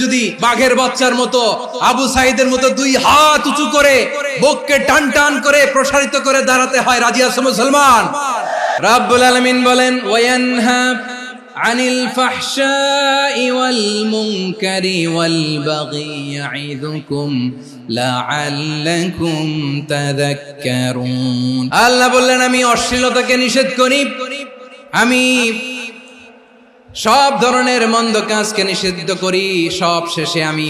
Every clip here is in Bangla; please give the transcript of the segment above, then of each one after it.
যদি বাঘের বাচ্চার মতো আবু সাইদের মতো দুই হাত উঁচু করে বুককে টান টান করে প্রসারিত করে দাঁড়াতে হয়, রাজি আছো মুসলমান? রাব্বুল আলামিন বলেন ওয়ায়ানহা আনিল ফাহশাই ওয়াল মুনকারি ওয়াল বাগি ইয়াইযুকুম লাআল্লাকুম তাযাক্কারুন। আল্লাহ বললেন আমি অশ্লীলতাকে নিষেধ করি, আমি সব ধরনের মন্দ কাজকে নিষিদ্ধ করি, সব শেষে আমি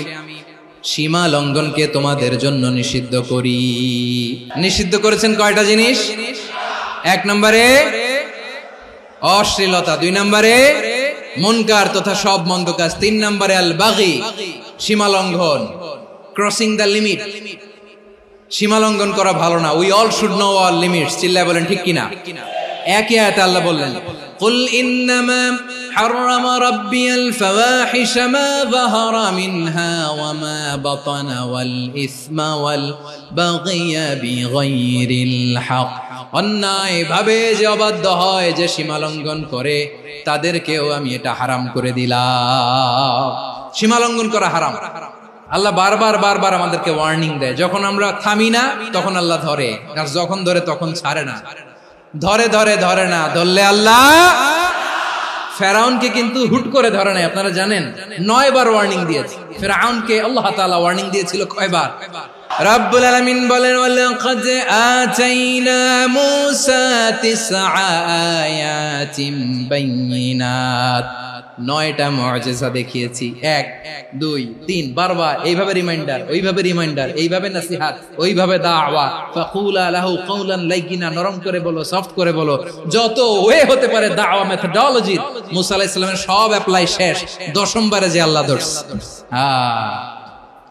সীমা লঙ্ঘনকে তোমাদের জন্য নিষিদ্ধ করি। নিষিদ্ধ করেছেন কয়টা জিনিস? এক নম্বরে অশ্লীলতা, দুই নম্বরে মুনকার তথা সব মন্দ কাজ, তিন নম্বরে আল বাগি সীমা লঙ্ঘন, ক্রসিং দ্য লিমিট। সীমা লঙ্ঘন করা ভালো না। We all should know our limits. চিল্লায় বলেন ঠিক কিনা? একই আয়াতে আল্লাহ বললেন কুল ইন্নামা حرم ربي الفواحش ما ظهر منها وما بطن والإثم والبغي بغير الحق। অন্যায় ভাবে যে অবাধ্য হয়, যে সীমা লঙ্ঘন করে, তাদেরকেও আমি এটা হারাম করে দিলাম। সীমা লঙ্ঘন করা হারাম। আল্লাহ বারবার বারবার আমাদেরকে ওয়ার্নিং দেয়। যখন আমরা থামি না তখন আল্লাহ ধরে, আর যখন ধরে তখন ছাড়ে না। ধরে ধরে ধরে না, ধরলে আল্লাহ ফেরাউনকে কিন্তু হুট করে ধরে নাই, আপনারা জানেন 9 বার ওয়ার্নিং দিয়েছে। ফেরাউনকে আল্লাহ তাআলা ওয়ার্নিং দিয়েছিল কয়বার? রাব্বুল আলামিন বলেন ওয়ালাকাদ আতাইনা মূসা 9 আয়াতিন বাইয়িনাত। 9টা মুআজিজা দেখিয়েছি, 1 2 3 বারবার এইভাবে রিমাইন্ডার, ওইভাবে রিমাইন্ডার, এইভাবে নসিহত, ওইভাবে দাওয়া। ফাকুলা লাহু কাওলান লাইয়িনা, নরম করে বলো, সফট করে বলো, যত ওয়ে হতে পারে দাওয়া মেথডোলজি। মুসা আলাইহিস সালামের সব অ্যাপ্লাই শেষ, 10ম বারে যে আল্লাহ ধরছে।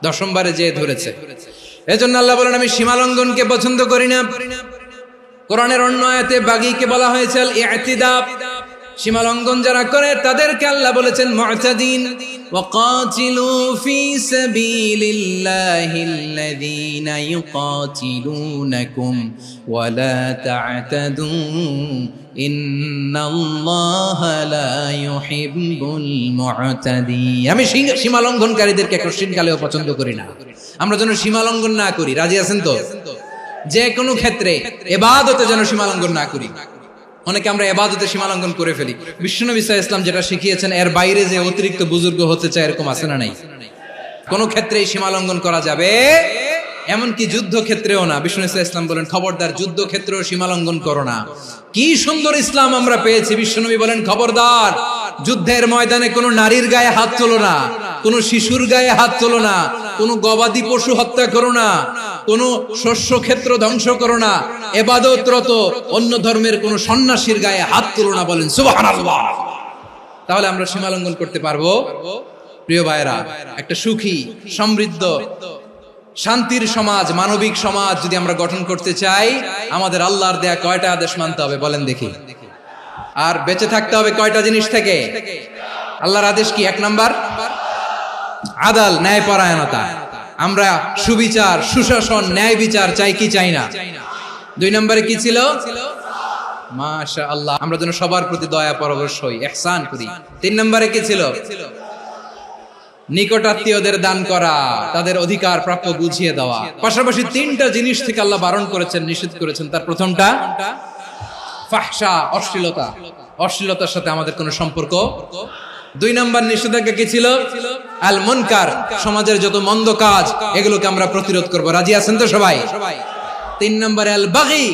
10ম বারে যে ধরেছে। এজন্য আল্লাহ বলেন আমি সীমা লঙ্ঘনকে পছন্দ করি না। কোরআনের অন্য আয়াতে বাগীকে বলা হয়েছে আল ইতিদা। সীমা লঙ্ঘন যারা করে তাদেরকে আল্লাহ বলেছেন মুতাদিন। ওয়াকাতিলু ফি সাবিলিল্লাহিল্লাযীনা ইউকাতিলুনাকুম ওয়া লা তা'তাদু ইন্নাল্লাহা লা ইউহিব্বুল মুতাদিন। আমি সীমা লঙ্ঘনকারীদেরকে কোশ্চিনকালেও পছন্দ করি না। আমরা যেন সীমা লঙ্ঘন না করি, রাজি আছেন তো? যে কোনো ক্ষেত্রে ইবাদতে যেন সীমা লঙ্ঘন না করি। অনেকে আমরা ইবাদতে সীমা লঙ্ঘন করে ফেলি। বিশ্বনবী সাল্লাল্লাহু আলাইহি ওয়াসাল্লাম যেটা শিখিয়েছেন এর বাইরে যে অতিরিক্ত বুজুর্গ হতে চায়, এরকম আছে না নাই? কোন ক্ষেত্রেই সীমা লঙ্ঘন করা যাবে, এমনকি যুদ্ধ ক্ষেত্রেও না। বিশ্বনবী সাল্লাল্লাহু আলাইহি ওয়াসাল্লাম বলেন খবরদার যুদ্ধ ক্ষেত্রেও সীমা লঙ্ঘন করো না। কি সুন্দর ইসলাম আমরা পেয়েছি। বিশ্বনবী বলেন খবরদার যুদ্ধের ময়দানে কোনো নারীর গায়ে হাত তোলো না, কোনো শিশুর গায়ে হাত তোলো না, কোনো গবাদি পশু হত্যা করো না, কোনো শস্য ক্ষেত্র ধ্বংস করো না, ইবাদতরত অন্য ধর্মের কোনো সন্ন্যাসীর গায়ে হাত তোলো না। বলেন সুবহানাল্লাহ। তাহলে আমরা সীমা লঙ্ঘন করতে পারবো? প্রিয় ভাইরা, একটা সুখী, সমৃদ্ধ, শান্তির সমাজ, মানবিক সমাজ যদি আমরা গঠন করতে চাই, আমাদের আল্লাহর দেয়া কয়টা আদেশ মানতে হবে বলেন দেখি? আর বেঁচে থাকতে হবে কয়টা জিনিস থেকে? আল্লাহর আদেশ কি? 1 নাম্বার আদাল, ন্যায়পরায়ণতা। আমরা সুবিচার, সুশাসন, ন্যায় বিচার চাই কি চাই না? 2 নম্বরে কি ছিল? মাশাআল্লাহ, আমরা যেন সবার প্রতি দয়া পরবশ হই, ইহসান করি। 3 নম্বরে কি ছিল? নিকটাত্মীয়দের দান করা, তাদের অধিকার প্রাপ্য বুঝিয়ে দেওয়া। পাশাপাশি 3টা জিনিস থেকে আল্লাহ বারণ করেছেন, নিষেধ করেছেন। তার প্রথমটা ফাহশা, অশ্লীলতা। অশ্লীলতার সাথে আমাদের কোনো সম্পর্ক। 2 নম্বর নিষেধাজ্ঞা কি ছিল? আল মুনকার, সমাজের যত মন্দ কাজ এগুলোকে আমরা প্রতিরোধ করব। রাজি আছেন তো সবাই? 3 নম্বরে আল বাগী,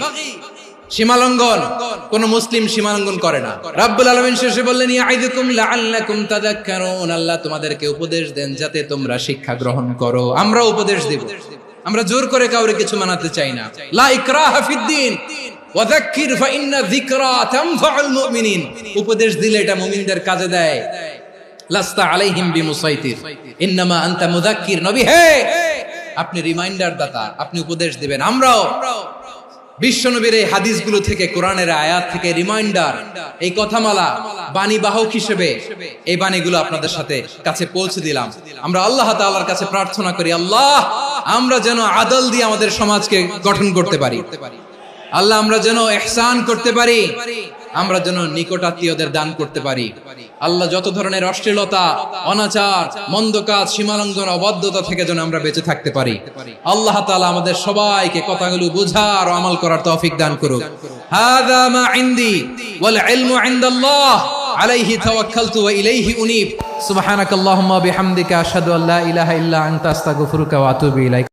সীমালঙ্ঘন। কোন মুসলিম সীমালঙ্ঘন করে না। রাব্বুল আলামিন শেষে বললেন ইয়াইদুকুম লাআল্লাকুম তাযাক্কারুন। আল্লাহ তোমাদেরকে উপদেশ দেন যাতে তোমরা শিক্ষা গ্রহণ করো। আমরা উপদেশ দেব, আমরা জোর করে কাউরে কিছু মানাতে চাই না। লা ইকরাহা ফিদ্দিন ওয়াযাক্কির ফাইন্না যিকরা তানফাউল মুমিনিন। উপদেশ দিলে এটা মুমিনদের কাজে দেয়। লাস্তা আলাইহিম বিমুসাইতির ইন্নামা আনতা মুযাক্কির। নবী হে, আপনি রিমাইন্ডার দাতা, আপনি উপদেশ দিবেন। আমরাও বিশ্বনবীর এই হাদিসগুলো থেকে, কোরআনের আয়াত থেকে রিমাইন্ডার, এই কথামালা বাণী বাহক হিসেবে এই বাণীগুলো আপনাদের সাথে কাছে পৌঁছে দিলাম। আমরা আল্লাহ তাআলার কাছে প্রার্থনা করি, আল্লাহ আমরা যেন আদল দিয়ে আমাদের সমাজকে গঠন করতে পারি। আল্লাহ আমরা যেন ইহসান করতে পারি, আমরা যেন নিকটাত্মীয়দের দান করতে পারি। আল্লাহ যত ধরনের অশ্লীলতা, অনাচার, মন্দ কাজ, সীমালঙ্ঘন, অবাধ্যতা থেকে যেন আমরা বেঁচে থাকতে পারি। আল্লাহ তাআলা আমাদের সবাইকে কথাগুলো বুঝার ও আমল করার তৌফিক দান করুক। হাযা মা ইনদি ওয়াল ইলমু ইনদাল্লাহ আলাইহি তাওয়াক্কালতু ওয়া ইলাইহি উনীব। সুবহানাকাল্লাহুম্মা বিহামদিকা আশহাদু আল্লা ইলাহা ইল্লা আনতা আস্তাগফিরুকা ওয়া আতুবু ইলাইক।